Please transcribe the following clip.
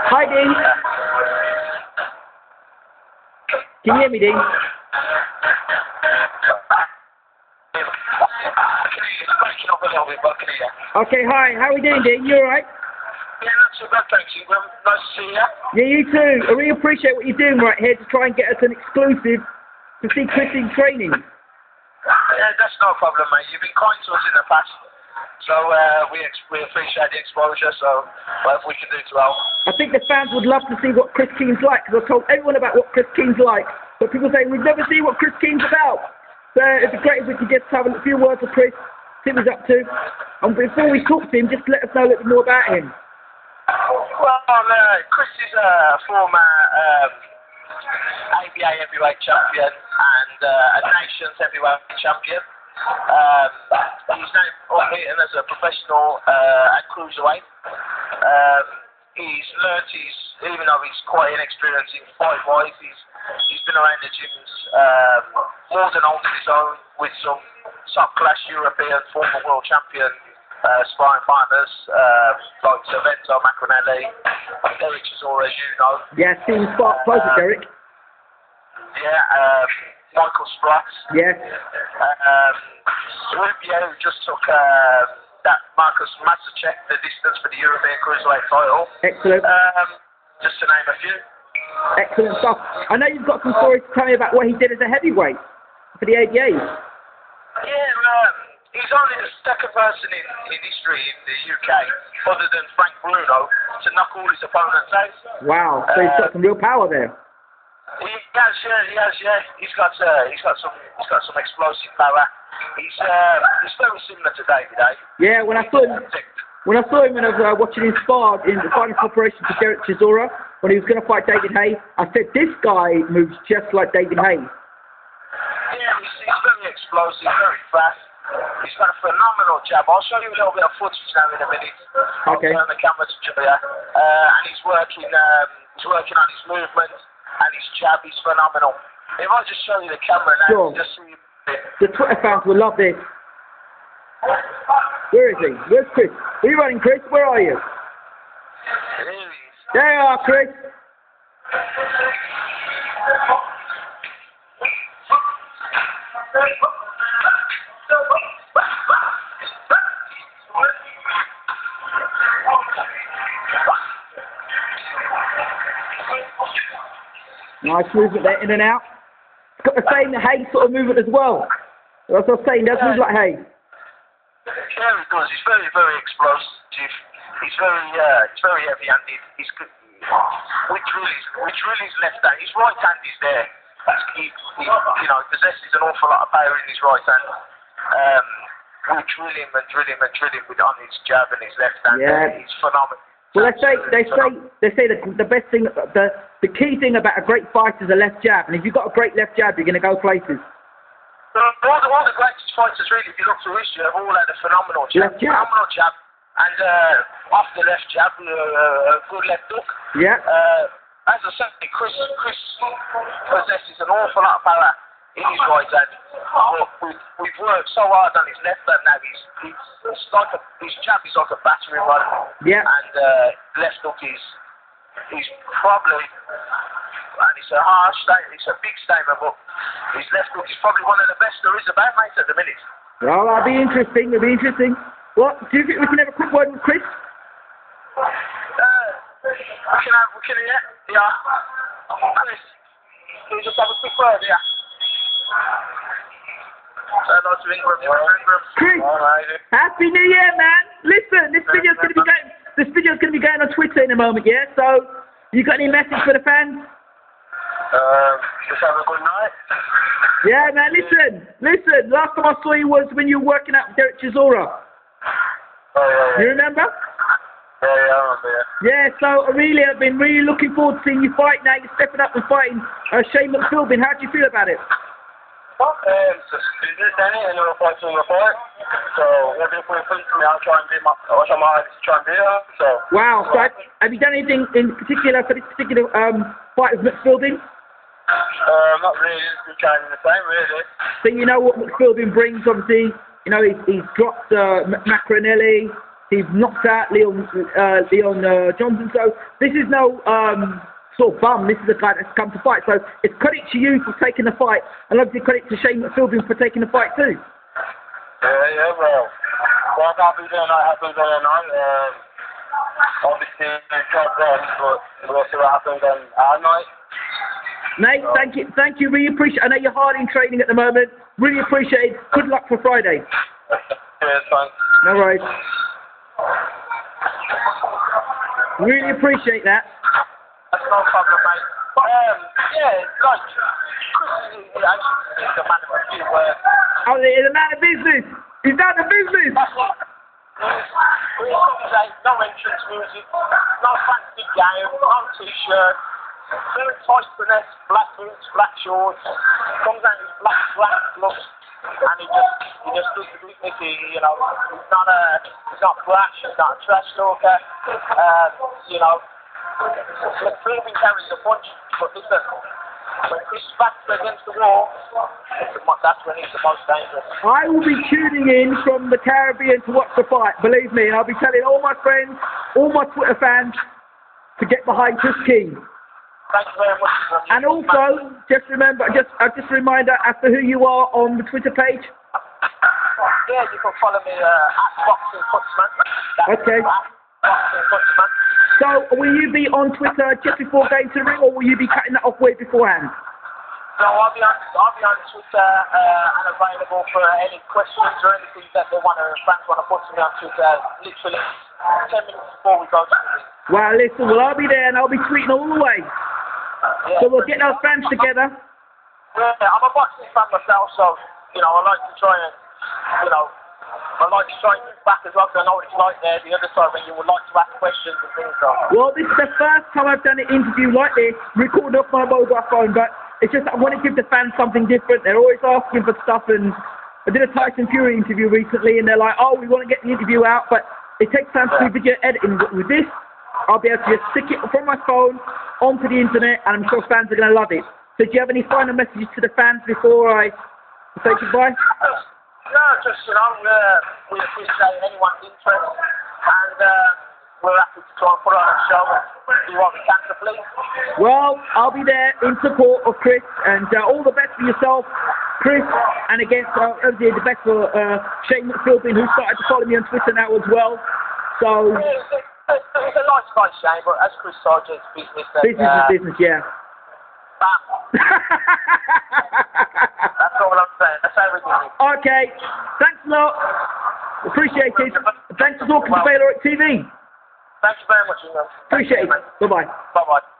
Hi, Dean. Can you hear me, Dean? Okay, hi. How are we doing, Dean? You alright? Yeah, not too bad, thank you. Well, nice to see you. Yeah, you too. I really appreciate what you're doing right here to try and get us an exclusive to see Chris in training. Yeah, that's no problem, mate. You've been kind to us in the past, so we appreciate the exposure, so whatever we can do to help. I think the fans would love to see what Chris Keane's like, because I've told everyone about what Chris Keane's like, but people say we've never seen what Chris Keane's about. So it'd be great if we could just have a few words with Chris, see what he's up to, and before we talk to him, just let us know a little bit more about him. Well, Chris is a former ABA heavyweight champion and a nations heavyweight champion. He's now operating as a professional at Cruiserweight. He's learnt even though he's quite inexperienced in fight-wise, he's been around the gyms more than holding his own with some top-class European former world champion sparring partners like Savento, Macronelli, Derek Chisora, as you know. Yeah, Stephen Spark, close it, Derek. Yeah, Michael Spratt. Yes. Rubio just took that Marcus Mazurek the distance for the European Cruiserweight title. Excellent. Just to name a few. Excellent stuff. I know you've got some stories to tell me about what he did as a heavyweight for the ABAs. Yeah, he's only the second person in history in the UK, other than Frank Bruno, to knock all his opponents out. Wow, so he's got some real power there. He has, yeah. He's got some explosive power. He's very similar to David, eh? Yeah, when I saw him when I was watching him spar in the final preparation for Derek Chisora, when he was going to fight David Haye, I said, this guy moves just like David Haye. Yeah, he's very explosive, very fast. He's got a phenomenal jab. I'll show you a little bit of footage now in a minute. Okay. I'll turn the camera to Julia. And he's working on his movement and his jab. He's phenomenal. If I just show you the camera now, sure. Just so you... The Twitter fans will love this. Where is he? Where's Chris? Are you running, Chris? Where are you? There he is. There you are, Chris. Nice movement there, in and out. It's got the same Haye sort of movement as well. That's what I was saying, does move like Haye. Yeah, he does. He's very, very explosive. He's very heavy-handed. He's good. Which really is left hand. His right hand is there. He possesses an awful lot of power in his right hand. We drill him with on his jab and his left hand. Yeah. He's phenomenal. Well, they say the best thing, the key thing about a great fighter is a left jab, and if you've got a great left jab, you're going to go places. All the greatest fighters, really, if you look through history, have all had a phenomenal jab. Phenomenal jab. And off the left jab, a good left hook. Yeah. As I said, Chris possesses an awful lot of power in his right hand. But we've worked so hard on his left hand now. His jab is like a battering run. Yeah. And left hook is probably, and it's a harsh statement, it's a big statement, but his left hook is probably one of the best there is about, mate, at the minute. Well, that'll be interesting. What, do you think we can have a quick word with Chris? We can, yeah. Chris, can we just have a quick word, yeah? Hello to Ingram. Chris, Happy New Year, man. Listen, this video's going to be going on Twitter in a moment, yeah? So, you got any message for the fans? Just have a good night. Yeah, man, listen. Last time I saw you was when you were working out with Derek Chisora. Oh, yeah. You remember? Yeah, I remember, yeah. Yeah, so I've been really looking forward to seeing you fight now. You're stepping up and fighting Shane McPhilbin. How do you feel about it? Well, it's just business, Danny, and you're a fight to your fight. So, whatever you put me, I'll try and do my hardest to try and do that. So. Wow, so have you done anything in particular for this particular fight with McPhilbin? Not really, just kind of the same, really. So you know what McPhilbin brings, obviously. You know, he's dropped Macronelli, He's knocked out Leon Johnson. So this is no sort of bum. This is a guy that's come to fight. So it's credit to you for taking the fight, and obviously credit to Shane McPhilbin for taking the fight too. Yeah, well, I'll be there tonight. Obviously, the job done, but we'll see what happens on our night. Nate, thank you, really appreciate it. I know you're hard in training at the moment. Really appreciate it. Good luck for Friday. Cheers, thanks. No worries. Really appreciate that. That's no problem, mate. Yeah, like, Chris is actually the man of a few words. Oh, he's a man of business. He's down to business. That's what. No entrance music, no fancy game, no t-shirt, very tight finesse, black boots, black shorts, comes out in black gloves, and he just does the dignity, you know. He's not brash, he's not a trash talker, you know. McPhilbin carries the punch, but listen, when Chris backs against the wall, that's when he's the most dangerous. I will be tuning in from the Caribbean to watch the fight, believe me, and I'll be telling all my friends, all my Twitter fans, to get behind Chris Keane. Thank you very much. And also, just remember, just a reminder as to who you are on the Twitter page. Yeah, you can follow me at Boxing Putzman. Okay. Boxing Putzman. So, will you be on Twitter just before going to the ring, or will you be cutting that off way beforehand? No, I'll be on Twitter and available for any questions or anything that fans want to put to me on Twitter. Literally 10 minutes before we go to the ring. Well, listen, I'll be there and I'll be tweeting all the way. Yeah. So we'll get those fans together. Yeah, I'm a boxing fan myself, so I like to try and give back as well, because I know what it's like there the other side when you would like to ask questions and things like that. Well, this is the first time I've done an interview like this, recorded off my mobile phone, but it's just I want to give the fans something different. They're always asking for stuff, and I did a Tyson Fury interview recently, and they're like, oh, we want to get the interview out, but it takes time to do video editing. But with this, I'll be able to just stick it from my phone onto the internet, and I'm sure fans are going to love it. So do you have any final messages to the fans before I say goodbye? No, just, we appreciate anyone's interest, and we're happy to try and put on a show and do what we can to please. Well, I'll be there in support of Chris, and all the best for yourself, Chris, and against the best for Shane McPhilbin, who started to follow me on Twitter now as well. So It's a nice guy, Shane, but as Chris said, it's business. Business is business, yeah. Bam. That's all I'm saying. That's everything. Okay, thanks a lot. Appreciate it. Thanks for talking to Baylor TV. Thank you very much, England. Appreciate it. Bye-bye. Bye-bye.